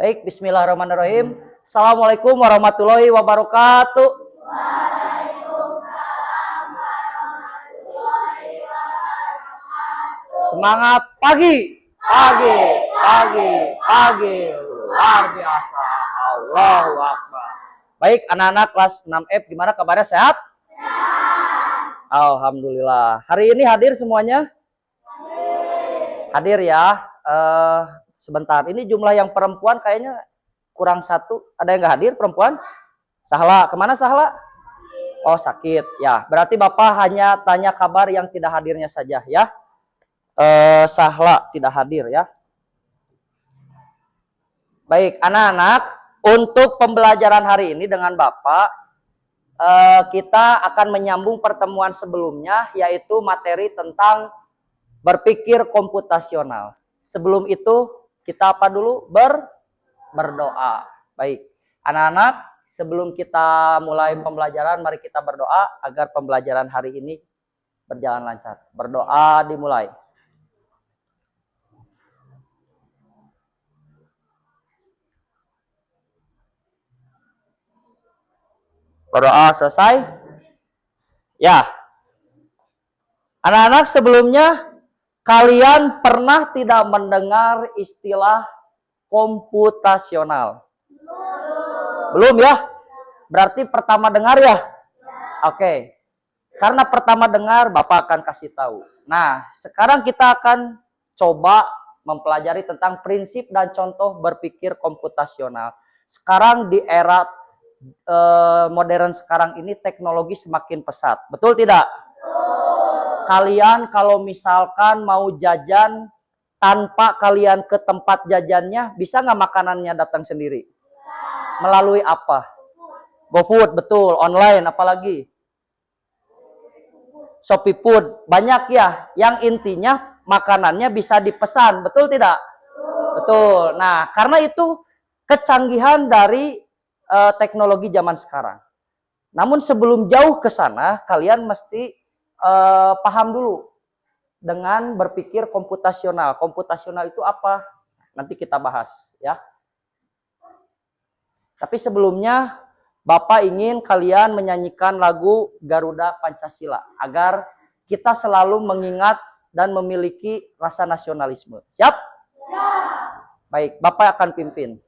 Baik, bismillahirrahmanirrahim. Assalamualaikum warahmatullahi wabarakatuh. Semangat pagi, pagi, pagi, pagi. Luar biasa. Allahu Akbar. Baik, anak-anak kelas 6F, gimana kabarnya? Sehat? Alhamdulillah. Hari ini hadir semuanya? Hadir ya. Sebentar, ini jumlah yang perempuan kayaknya kurang satu. Ada yang nggak hadir perempuan? Sahla, kemana Sahla? Oh, sakit. Ya, berarti Bapak hanya tanya kabar yang tidak hadirnya saja ya. Sahla tidak hadir ya. Baik, anak-anak, untuk pembelajaran hari ini dengan Bapak, kita akan menyambung pertemuan sebelumnya, yaitu materi tentang berpikir komputasional. Sebelum itu, kita apa dulu? Berdoa. Baik, anak-anak, sebelum kita mulai pembelajaran, mari kita berdoa agar pembelajaran hari ini berjalan lancar. Berdoa dimulai. Berdoa selesai? Ya. Anak-anak, sebelumnya kalian pernah tidak mendengar istilah komputasional? Belum ya? Berarti pertama dengar ya? Oke. Karena pertama dengar, Bapak akan kasih tahu. Nah, sekarang kita akan coba mempelajari tentang prinsip dan contoh berpikir komputasional. Sekarang di era modern sekarang ini teknologi semakin pesat. Betul tidak? Kalian kalau misalkan mau jajan tanpa kalian ke tempat jajannya, bisa nggak makanannya datang sendiri? Melalui apa? GoFood, betul. Online, apalagi? Shopee Food. Banyak ya. Yang intinya makanannya bisa dipesan. Betul tidak? Betul. Nah, karena itu kecanggihan dari teknologi zaman sekarang. Namun sebelum jauh ke sana, kalian mesti paham dulu dengan berpikir komputasional. Komputasional itu apa? Nanti kita bahas ya. Tapi sebelumnya Bapak ingin kalian menyanyikan lagu Garuda Pancasila agar kita selalu mengingat dan memiliki rasa nasionalisme. Siap? Siap. Baik, Bapak akan pimpin.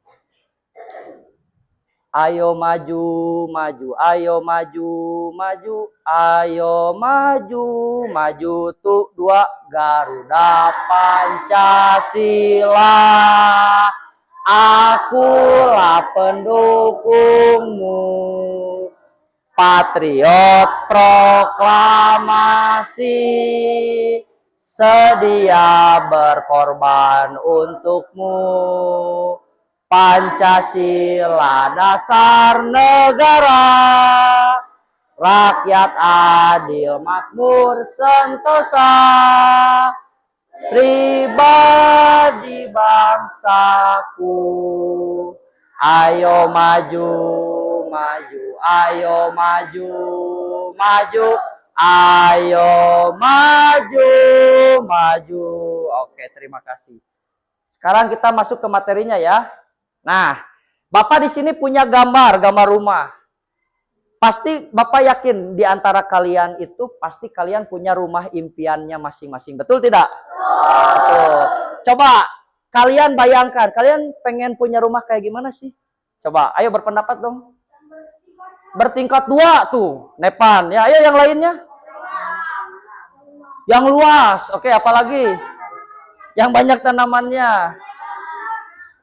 Ayo maju, maju, ayo maju, maju, ayo maju, maju tuh dua Garuda Pancasila. Akulah pendukungmu, patriot proklamasi, sedia berkorban untukmu. Pancasila dasar negara, rakyat adil makmur sentosa, pribadi bangsaku. Ayo maju, maju, ayo maju, maju, ayo maju, maju. Oke, terima kasih. Sekarang kita masuk ke materinya ya. Nah, Bapak di sini punya gambar rumah. Pasti Bapak yakin di antara kalian itu pasti kalian punya rumah impiannya masing-masing. Betul tidak? Betul. Coba kalian bayangkan, kalian pengen punya rumah kayak gimana sih? Coba, ayo berpendapat dong. Bertingkat 2 tuh, Nepan. Ya, ayo yang lainnya. Yang luas. Oke, apalagi? Yang banyak tanamannya.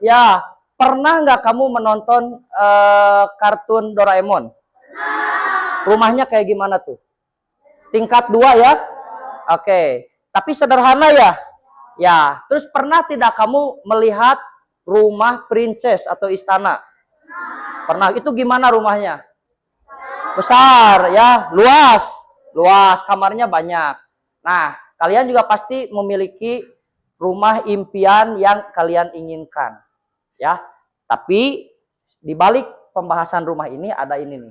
Ya, pernah nggak kamu menonton kartun Doraemon? Rumahnya kayak gimana tuh? Tingkat 2 ya? Oke. Tapi sederhana ya? Ya. Terus pernah tidak kamu melihat rumah princess atau istana? Pernah. Itu gimana rumahnya? Besar ya, luas. Luas, kamarnya banyak. Nah, kalian juga pasti memiliki rumah impian yang kalian inginkan. Ya, tapi di balik pembahasan rumah ini ada ini nih.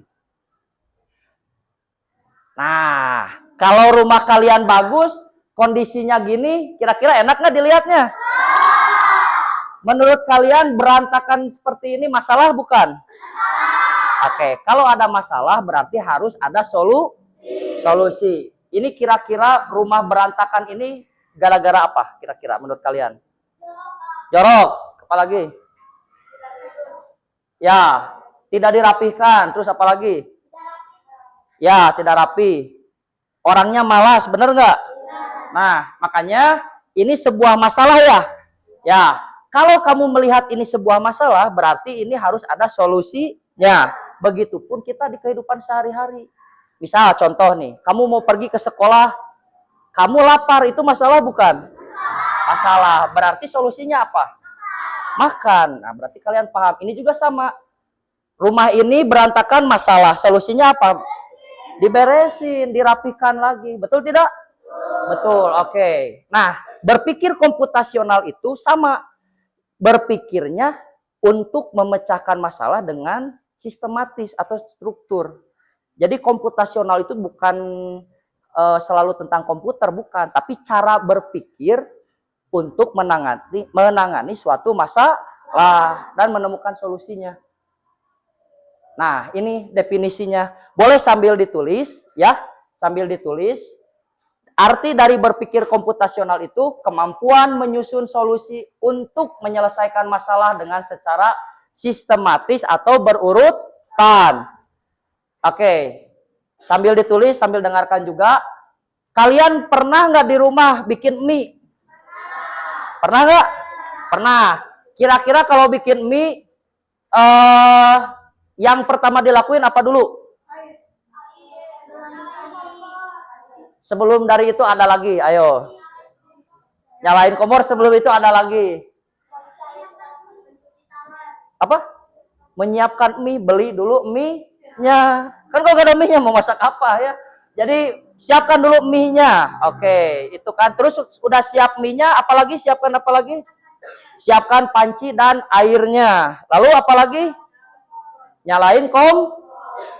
Nah, kalau rumah kalian bagus, kondisinya gini, kira-kira enak nggak dilihatnya? menurut kalian berantakan seperti ini masalah bukan? Oke, kalau ada masalah berarti harus ada solusi. Ini kira-kira rumah berantakan ini gara-gara apa? Kira-kira menurut kalian? Jorok. Apa lagi? Ya, tidak dirapihkan. Terus apa lagi? Ya, tidak rapi. Orangnya malas, bener nggak? Nah, makanya ini sebuah masalah ya. Ya, kalau kamu melihat ini sebuah masalah, berarti ini harus ada solusinya. Begitupun kita di kehidupan sehari-hari. Misal contoh nih, kamu mau pergi ke sekolah, kamu lapar, itu masalah bukan? Masalah. Berarti solusinya apa? Makan. Nah, berarti kalian paham. Ini juga sama. Rumah ini berantakan masalah. Solusinya apa? Diberesin, dirapikan lagi. Betul tidak? Betul, oke. Nah, berpikir komputasional itu sama. Berpikirnya untuk memecahkan masalah dengan sistematis atau struktur. Jadi komputasional itu bukan selalu tentang komputer, bukan. Tapi cara berpikir untuk menangani suatu masalah dan menemukan solusinya. Nah, ini definisinya. Boleh sambil ditulis, ya. Sambil ditulis. Arti dari berpikir komputasional itu kemampuan menyusun solusi untuk menyelesaikan masalah dengan secara sistematis atau berurutan. Oke, sambil ditulis, sambil dengarkan juga. Kalian pernah nggak di rumah bikin mie? Pernah nggak? Pernah. Kira-kira kalau bikin mie, yang pertama dilakuin apa dulu? Sebelum dari itu ada lagi, ayo. Nyalain kompor, sebelum itu ada lagi. Apa? Menyiapkan mie, beli dulu mie-nya. Kan kalau gak ada mie-nya mau masak apa ya? Jadi siapkan dulu mie-nya. Oke, itu kan. Terus udah siap mie-nya, apalagi siapkan apalagi? Siapkan panci dan airnya. Lalu apalagi? Nyalain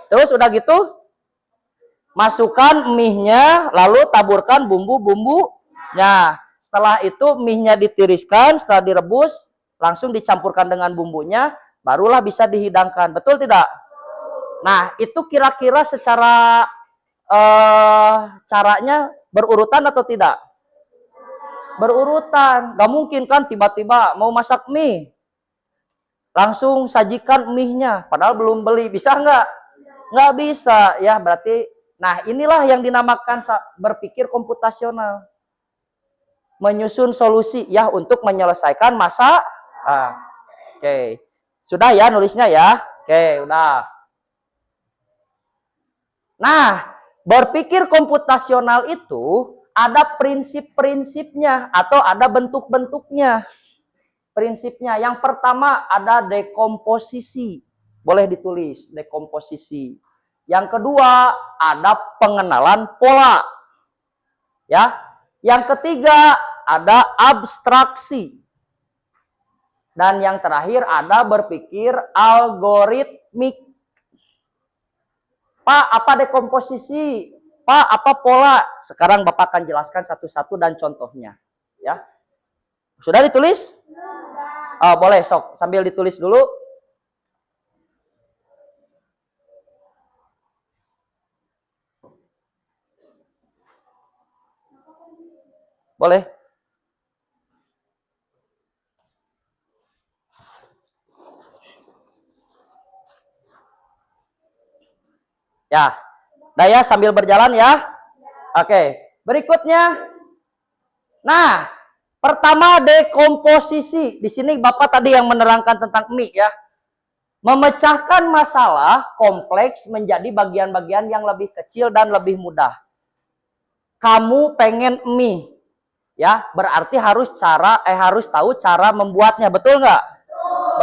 terus udah gitu masukkan mie-nya, lalu taburkan bumbu-bumbunya. Setelah itu mie-nya ditiriskan, setelah direbus langsung dicampurkan dengan bumbunya, barulah bisa dihidangkan. Betul tidak? Nah, itu kira-kira secara caranya berurutan atau tidak? Berurutan. Gak mungkin kan tiba-tiba mau masak mie langsung sajikan mie-nya, padahal belum beli. Bisa nggak? Nggak bisa. Ya, berarti, nah inilah yang dinamakan berpikir komputasional. Menyusun solusi ya untuk menyelesaikan masalah. Oke. Sudah ya nulisnya ya? Oke, udah. Nah, berpikir komputasional itu ada prinsip-prinsipnya atau ada bentuk-bentuknya. Prinsipnya yang pertama ada dekomposisi. Boleh ditulis, dekomposisi. Yang kedua ada pengenalan pola. Ya. Yang ketiga ada abstraksi. Dan yang terakhir ada berpikir algoritmik. Pak, apa dekomposisi? Pak, apa pola? Sekarang Bapak akan jelaskan satu-satu dan contohnya. Ya. Sudah ditulis? Oh, boleh, sok. Sambil ditulis dulu. Boleh. Ya. Daya sambil berjalan ya. Oke. Berikutnya. Nah, pertama dekomposisi. Di sini Bapak tadi yang menerangkan tentang mie ya. Memecahkan masalah kompleks menjadi bagian-bagian yang lebih kecil dan lebih mudah. Kamu pengen mie, ya, berarti harus tahu cara membuatnya, betul nggak?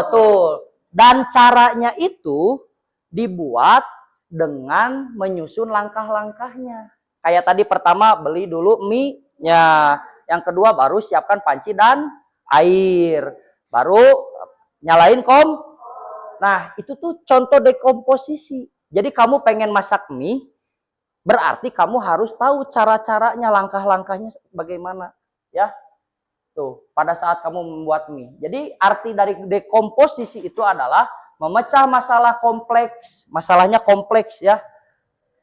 Betul. Dan caranya itu dibuat dengan menyusun langkah-langkahnya. Kayak tadi pertama beli dulu mie-nya. Yang kedua baru siapkan panci dan air. Baru nyalain Nah, itu tuh contoh dekomposisi. Jadi kamu pengen masak mie, berarti kamu harus tahu cara-caranya, langkah-langkahnya bagaimana. Ya, tuh pada saat kamu membuat mie. Jadi arti dari dekomposisi itu adalah memecah masalah kompleks, masalahnya kompleks ya,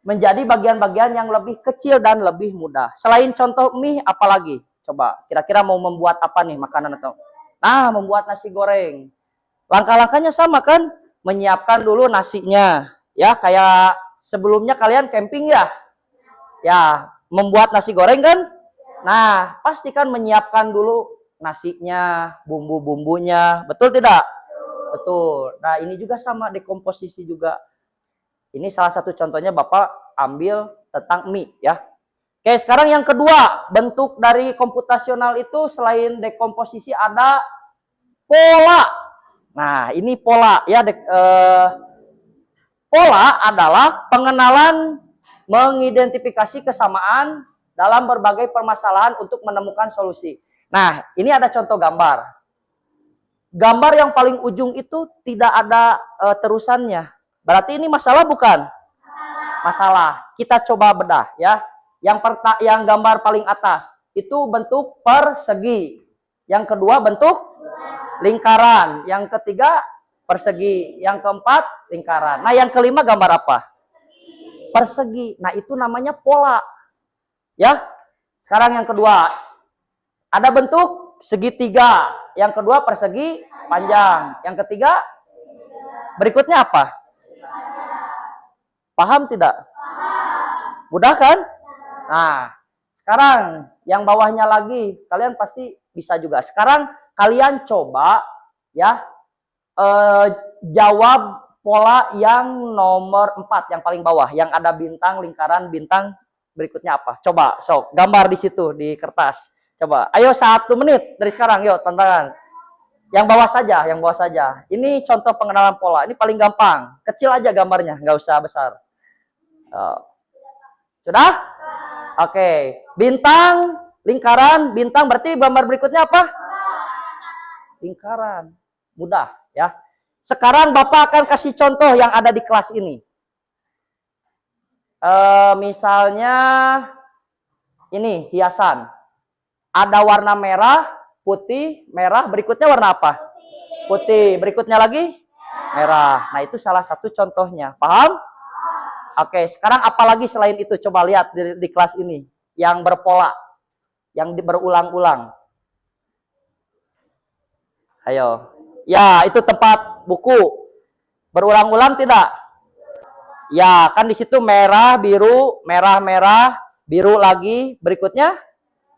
menjadi bagian-bagian yang lebih kecil dan lebih mudah. Selain contoh mie, apalagi? Coba, kira-kira mau membuat apa nih makanan atau? Nah, membuat nasi goreng. Langkah-langkahnya sama kan? Menyiapkan dulu nasinya. Ya, kayak sebelumnya kalian camping ya? Ya, membuat nasi goreng kan? Nah, pastikan menyiapkan dulu nasinya, bumbu-bumbunya. Betul tidak? Betul. Nah, ini juga sama dekomposisi juga. Ini salah satu contohnya Bapak ambil tentang mie ya. Oke, sekarang yang kedua, bentuk dari komputasional itu selain dekomposisi ada pola. Nah, ini pola ya. Pola adalah pengenalan mengidentifikasi kesamaan dalam berbagai permasalahan untuk menemukan solusi. Nah, ini ada contoh gambar. Gambar yang paling ujung itu tidak ada terusannya. Berarti ini masalah bukan? Masalah. Kita coba bedah ya. Yang gambar paling atas itu bentuk persegi. Yang kedua bentuk lingkaran. Yang ketiga persegi. Yang keempat lingkaran. Nah, yang kelima gambar apa? Persegi. Nah, itu namanya pola. Ya. Sekarang yang kedua. Ada bentuk segitiga. Yang kedua persegi panjang. Yang ketiga berikutnya apa? Paham tidak? Mudah kan? Nah, sekarang yang bawahnya lagi, kalian pasti bisa juga. Sekarang kalian coba ya jawab pola yang nomor 4, yang paling bawah, yang ada bintang, lingkaran, bintang, berikutnya apa? Coba, sok, gambar di situ, di kertas. Coba, ayo 1 menit dari sekarang, yuk, tantangan. Yang bawah saja, yang bawah saja. Ini contoh pengenalan pola, ini paling gampang. Kecil aja gambarnya, nggak usah besar. Sudah? Oke, bintang, lingkaran, bintang, berarti gambar berikutnya apa? Lingkaran. Mudah ya. Sekarang Bapak akan kasih contoh yang ada di kelas ini. Misalnya ini hiasan. Ada warna merah, putih, merah, berikutnya warna apa? Putih. Berikutnya lagi merah. Nah, itu salah satu contohnya. Paham? Oke, sekarang apalagi selain itu? Coba lihat di kelas ini. Yang berpola. Yang berulang-ulang. Ayo. Ya, itu tempat buku. Berulang-ulang tidak? Ya, kan di situ merah, biru, merah, merah, biru lagi. Berikutnya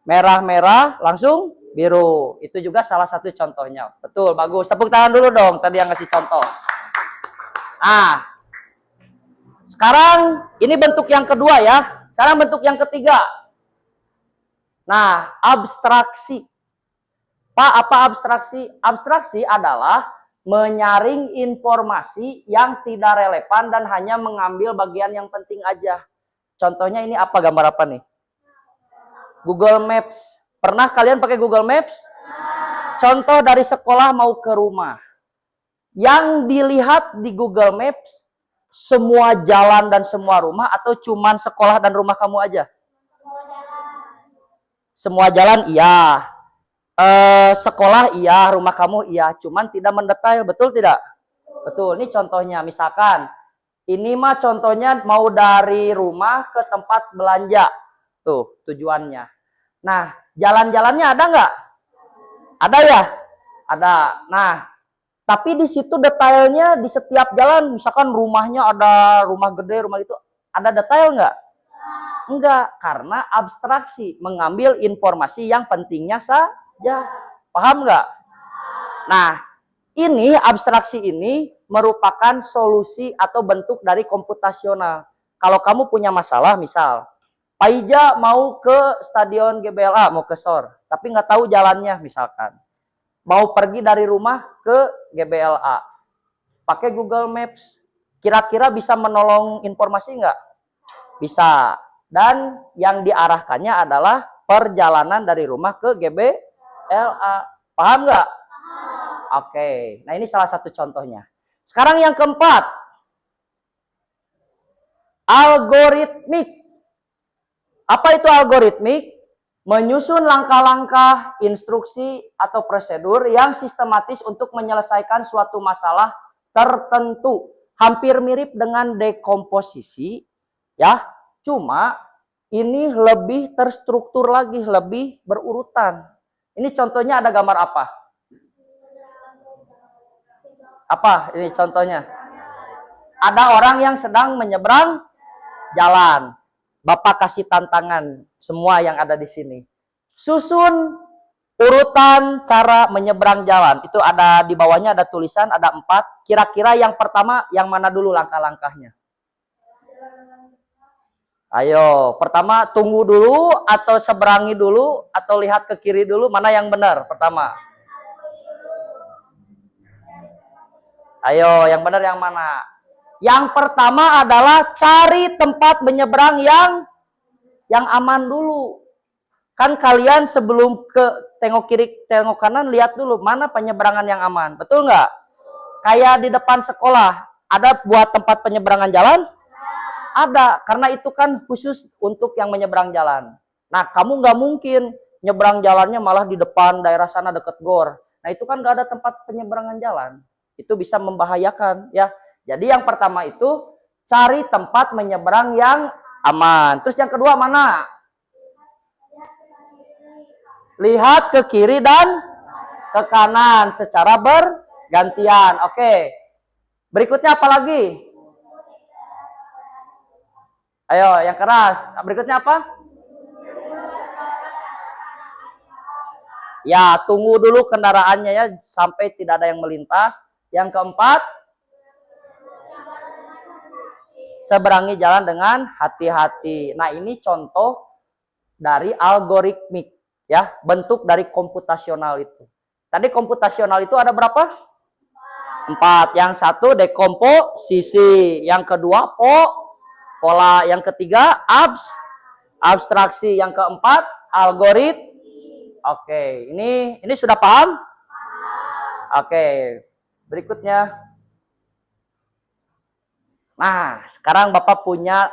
merah, merah, langsung biru. Itu juga salah satu contohnya. Betul, bagus. Tepuk tangan dulu dong, tadi yang ngasih contoh. Ah, sekarang ini bentuk yang kedua ya. Sekarang bentuk yang ketiga. Nah, abstraksi. Pak, apa abstraksi? Abstraksi adalah menyaring informasi yang tidak relevan dan hanya mengambil bagian yang penting aja. Contohnya ini apa, gambar apa nih? Google Maps. Pernah kalian pakai Google Maps? Contoh dari sekolah mau ke rumah. Yang dilihat di Google Maps semua jalan dan semua rumah atau cuman sekolah dan rumah kamu aja? Semua jalan iya. Sekolah iya, rumah kamu iya, cuman tidak mendetail, betul tidak? Betul. Ini contohnya, misalkan ini mah contohnya mau dari rumah ke tempat belanja. Tuh, tujuannya. Nah, jalan-jalannya ada nggak? Ada ya? Ada. Nah, tapi di situ detailnya di setiap jalan, misalkan rumahnya ada rumah gede, rumah itu, ada detail nggak? Enggak, karena abstraksi, mengambil informasi yang pentingnya saja. Paham nggak? Nah, ini abstraksi ini merupakan solusi atau bentuk dari komputasional. Kalau kamu punya masalah, misal, Pak Ija mau ke stadion GBLA, mau ke SOR, tapi nggak tahu jalannya, misalkan. Mau pergi dari rumah ke GBLA. Pakai Google Maps. Kira-kira bisa menolong informasi nggak? Bisa. Dan yang diarahkannya adalah perjalanan dari rumah ke GBLA. Paham nggak? Oke. Nah, ini salah satu contohnya. Sekarang yang keempat. Algoritmik. Apa itu algoritmik? Menyusun langkah-langkah, instruksi, atau prosedur yang sistematis untuk menyelesaikan suatu masalah tertentu. Hampir mirip dengan dekomposisi, ya. Cuma ini lebih terstruktur lagi, lebih berurutan. Ini contohnya ada gambar apa? Apa ini contohnya? Ada orang yang sedang menyeberang jalan. Bapak kasih tantangan semua yang ada di sini. Susun urutan cara menyeberang jalan. Itu ada di bawahnya ada tulisan, ada 4. Kira-kira yang pertama yang mana dulu langkah-langkahnya? Ayo, pertama tunggu dulu atau seberangi dulu atau lihat ke kiri dulu, mana yang benar pertama? Ayo, yang benar yang mana? Yang pertama adalah cari tempat menyeberang yang aman dulu. Kan kalian sebelum ke tengok kiri, tengok kanan, lihat dulu mana penyeberangan yang aman. Betul nggak? Kayak di depan sekolah, ada buat tempat penyeberangan jalan? Ada, karena itu kan khusus untuk yang menyeberang jalan. Nah, kamu nggak mungkin nyeberang jalannya malah di depan daerah sana deket gor. Nah, itu kan nggak ada tempat penyeberangan jalan. Itu bisa membahayakan, ya. Jadi yang pertama itu cari tempat menyeberang yang aman. Terus yang kedua mana? Lihat ke kiri dan ke kanan secara bergantian. Oke. Berikutnya apa lagi? Ayo, yang keras. Berikutnya apa? Ya, tunggu dulu kendaraannya ya sampai tidak ada yang melintas. Yang keempat, seberangi jalan dengan hati-hati. Nah, ini contoh dari algoritmik, ya, bentuk dari komputasional itu. Tadi komputasional itu ada berapa? 4. Yang satu dekomposisi, yang kedua pola, yang ketiga abstraksi, yang keempat algoritma. Oke, ini sudah paham? Oke, berikutnya. Nah, sekarang Bapak punya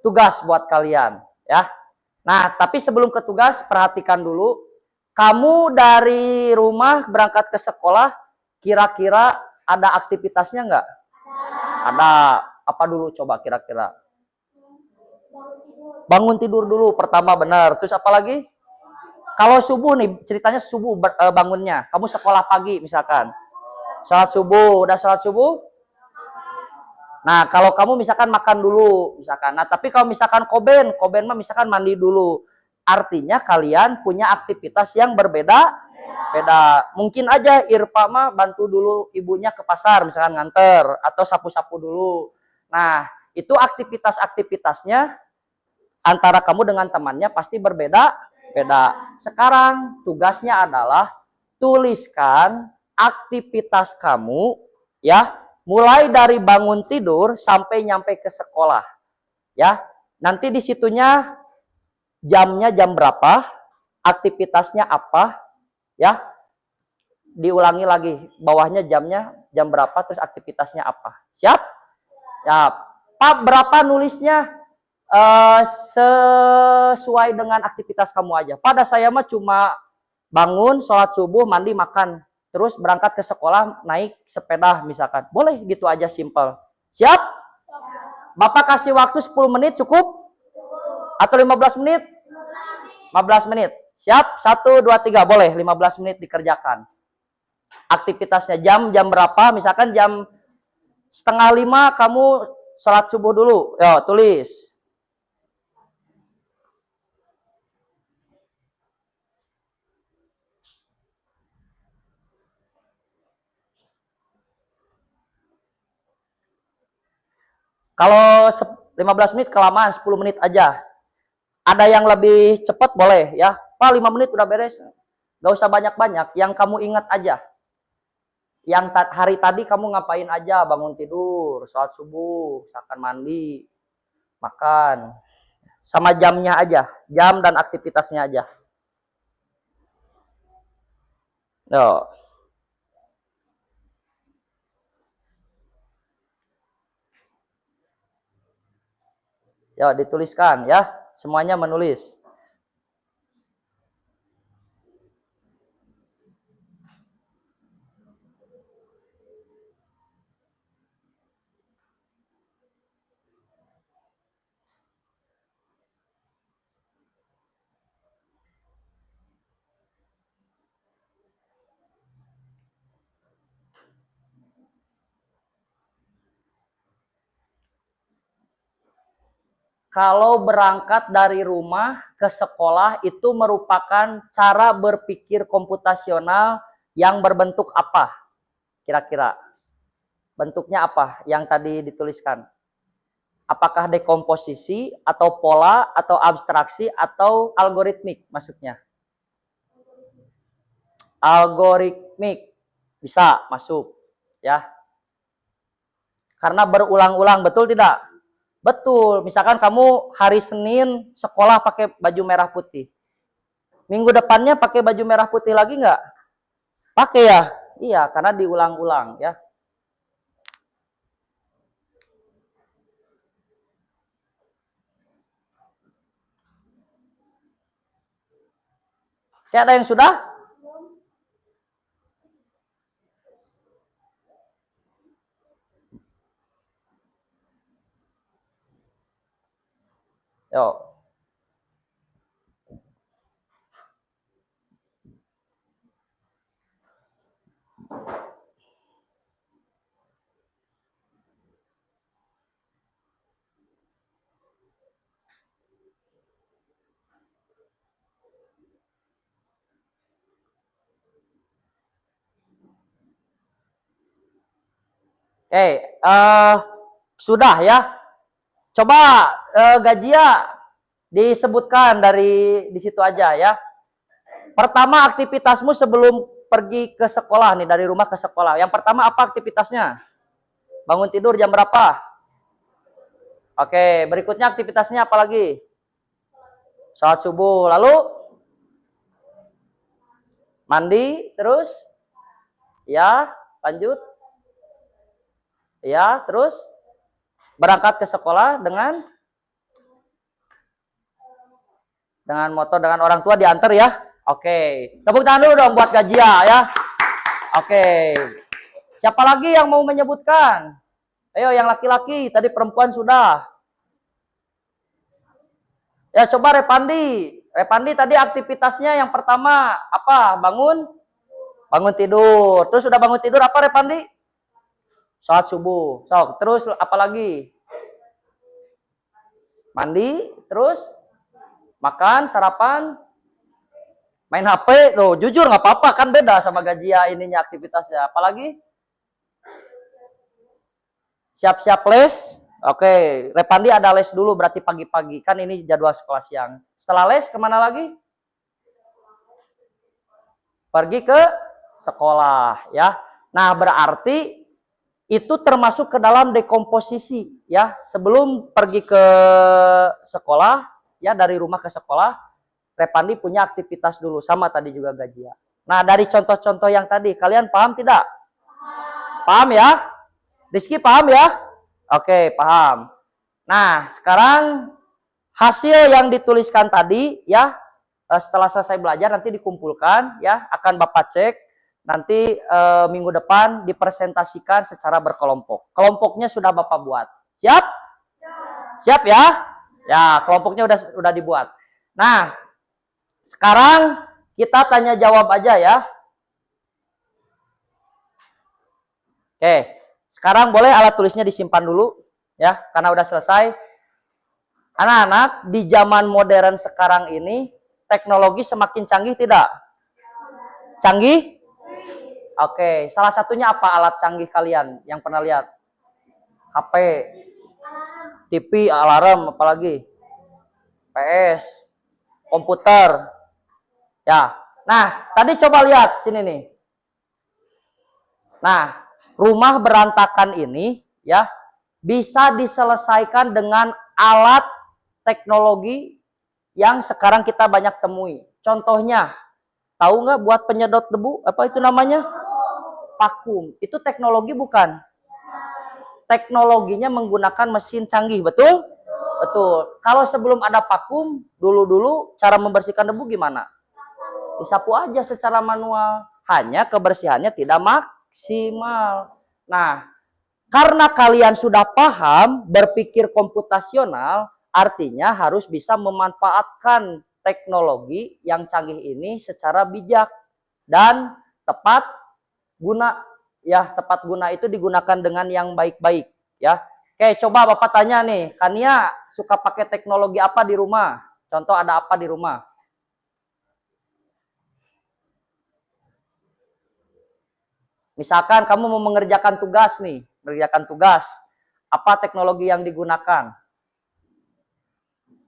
tugas buat kalian, ya. Nah, tapi sebelum ke tugas, perhatikan dulu. Kamu dari rumah berangkat ke sekolah, kira-kira ada aktivitasnya nggak? Ada. Apa dulu coba kira-kira? Bangun tidur dulu, pertama benar. Terus apa lagi? Kalau subuh nih, ceritanya subuh bangunnya. Kamu sekolah pagi misalkan. Sholat subuh, udah sholat subuh? Nah, kalau kamu misalkan makan dulu, misalkan. Nah, tapi kalau misalkan koben mah misalkan mandi dulu. Artinya kalian punya aktivitas yang berbeda. Beda. Mungkin aja Irpa mah bantu dulu ibunya ke pasar, misalkan nganter atau sapu-sapu dulu. Nah, itu aktivitas-aktivitasnya antara kamu dengan temannya pasti beda. Sekarang tugasnya adalah tuliskan aktivitas kamu, ya, mulai dari bangun tidur sampai nyampe ke sekolah, ya. Nanti di situnya jamnya jam berapa, aktivitasnya apa, ya. Diulangi lagi, bawahnya jamnya jam berapa, terus aktivitasnya apa. Siap? Ya. Pak, berapa nulisnya? Sesuai dengan aktivitas kamu aja. Pada saya mah cuma bangun, sholat subuh, mandi, makan. Terus berangkat ke sekolah, naik sepeda misalkan. Boleh gitu aja, simple. Siap? Bapak kasih waktu 10 menit cukup? Atau 15 menit? 15 menit. Siap? 1, 2, 3. Boleh 15 menit dikerjakan. Aktivitasnya jam berapa? Misalkan jam 4:30 kamu sholat subuh dulu. Yo, tulis. Kalau 15 menit kelamaan, 10 menit aja. Ada yang lebih cepat boleh ya. Pak, 5 menit udah beres. Gak usah banyak-banyak. Yang kamu ingat aja. Yang hari tadi kamu ngapain aja? Bangun tidur, sholat subuh, misalkan mandi, makan. Sama jamnya aja. Jam dan aktivitasnya aja. Yo. Yo, dituliskan ya. Semuanya menulis. kalau berangkat dari rumah ke sekolah itu merupakan cara berpikir komputasional yang berbentuk apa? Kira-kira bentuknya apa yang tadi dituliskan? Apakah dekomposisi atau pola atau abstraksi atau algoritmik maksudnya? Algoritmik bisa masuk ya. Karena berulang-ulang, betul tidak? Betul. Misalkan kamu hari Senin sekolah pakai baju merah putih. Minggu depannya pakai baju merah putih lagi nggak? Pakai ya? Iya, karena diulang-ulang ya. Oke, ada yang sudah? Yuk. Oke, sudah ya. Coba Gajia disebutkan dari di situ aja ya. Pertama aktivitasmu sebelum pergi ke sekolah nih, dari rumah ke sekolah. Yang pertama apa aktivitasnya? Bangun tidur jam berapa? Oke, berikutnya aktivitasnya apa lagi? Sholat subuh, lalu mandi, terus ya lanjut. Ya, terus berangkat ke sekolah dengan motor, dengan orang tua diantar ya. Oke, tepuk tangan dulu dong buat Gajia ya. Oke, siapa lagi yang mau menyebutkan? Ayo yang laki-laki, tadi perempuan sudah. Ya coba Repandi. Repandi tadi aktivitasnya yang pertama apa? Bangun tidur. Terus sudah bangun tidur apa Repandi? Sholat subuh. So, terus apa lagi? Mandi, terus makan, sarapan, main HP. Loh, jujur nggak apa-apa, kan beda sama Gajia ininya aktivitasnya. Apalagi? Siap-siap les. Oke, Repandi ada les dulu berarti pagi-pagi. Kan ini jadwal sekolah siang. Setelah les kemana lagi? Pergi ke sekolah ya. Nah, berarti itu termasuk ke dalam dekomposisi ya. Sebelum pergi ke sekolah ya, dari rumah ke sekolah, Repandi punya aktivitas dulu, sama tadi juga Gajia. Nah, dari contoh-contoh yang tadi kalian paham tidak? Paham ya? Rizky paham ya? Oke, paham. Nah, sekarang hasil yang dituliskan tadi ya, setelah selesai belajar nanti dikumpulkan ya, akan Bapak cek nanti minggu depan dipresentasikan secara berkelompok. Kelompoknya sudah Bapak buat. Siap? Siap ya? Ya, kelompoknya udah dibuat. Nah, sekarang kita tanya jawab aja ya. Oke, sekarang boleh alat tulisnya disimpan dulu ya, karena udah selesai. Anak-anak, di zaman modern sekarang ini teknologi semakin canggih tidak? Canggih? Oke, salah satunya apa alat canggih kalian yang pernah lihat? HP, TV, alarm, apalagi? PS, komputer. Ya. Nah, tadi coba lihat sini nih. Nah, rumah berantakan ini ya bisa diselesaikan dengan alat teknologi yang sekarang kita banyak temui. Contohnya, tahu nggak buat penyedot debu? Apa itu namanya? Vakum. Itu teknologi bukan? Teknologinya menggunakan mesin canggih, betul? Betul. Kalau sebelum ada vakum, dulu-dulu cara membersihkan debu gimana? Disapu aja secara manual. Hanya kebersihannya tidak maksimal. Nah, karena kalian sudah paham berpikir komputasional, artinya harus bisa memanfaatkan teknologi yang canggih ini secara bijak dan tepat guna. Ya, tepat guna itu digunakan dengan yang baik-baik ya. Oke, coba Bapak tanya nih, Kania suka pakai teknologi apa di rumah? Contoh ada apa di rumah? Misalkan kamu mau mengerjakan tugas nih, mengerjakan tugas. Apa teknologi yang digunakan?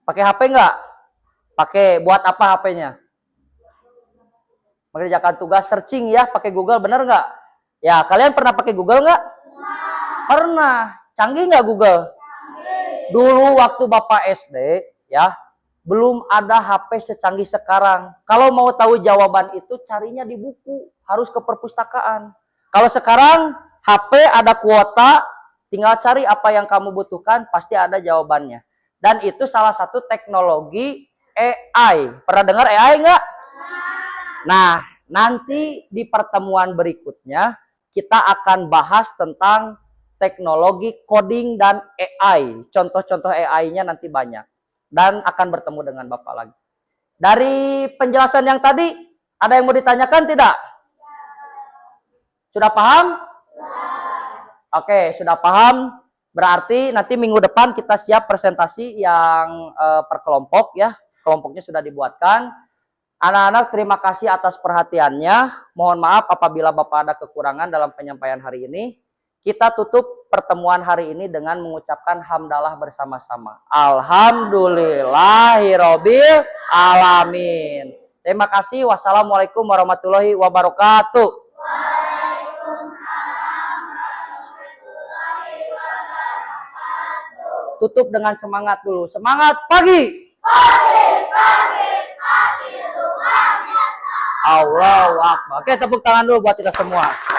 Pakai HP nggak? Pakai, buat apa HP-nya? Mengerjakan tugas, searching ya, pakai Google, bener nggak? Ya, kalian pernah pakai Google nggak? Pernah. Canggih nggak Google? Dulu waktu Bapak SD, ya, belum ada HP secanggih sekarang. Kalau mau tahu jawaban itu, carinya di buku, harus ke perpustakaan. Kalau sekarang, HP ada kuota, tinggal cari apa yang kamu butuhkan, pasti ada jawabannya. Dan itu salah satu teknologi AI. Pernah dengar AI nggak? Nah, nanti di pertemuan berikutnya, kita akan bahas tentang teknologi coding dan AI. Contoh-contoh AI-nya nanti banyak. Dan akan bertemu dengan Bapak lagi. Dari penjelasan yang tadi, ada yang mau ditanyakan tidak? Sudah paham? Oke, sudah paham. Berarti nanti minggu depan kita siap presentasi yang per kelompok ya. Kelompoknya sudah dibuatkan. Anak-anak terima kasih atas perhatiannya. Mohon maaf apabila Bapak ada kekurangan dalam penyampaian hari ini. Kita tutup pertemuan hari ini dengan mengucapkan hamdalah bersama-sama. Alhamdulillahirobbil alamin. Terima kasih. Wassalamualaikum warahmatullahi wabarakatuh. Tutup dengan semangat dulu. Semangat pagi. Allahu Akbar. Oke, tepuk tangan dulu buat kita semua.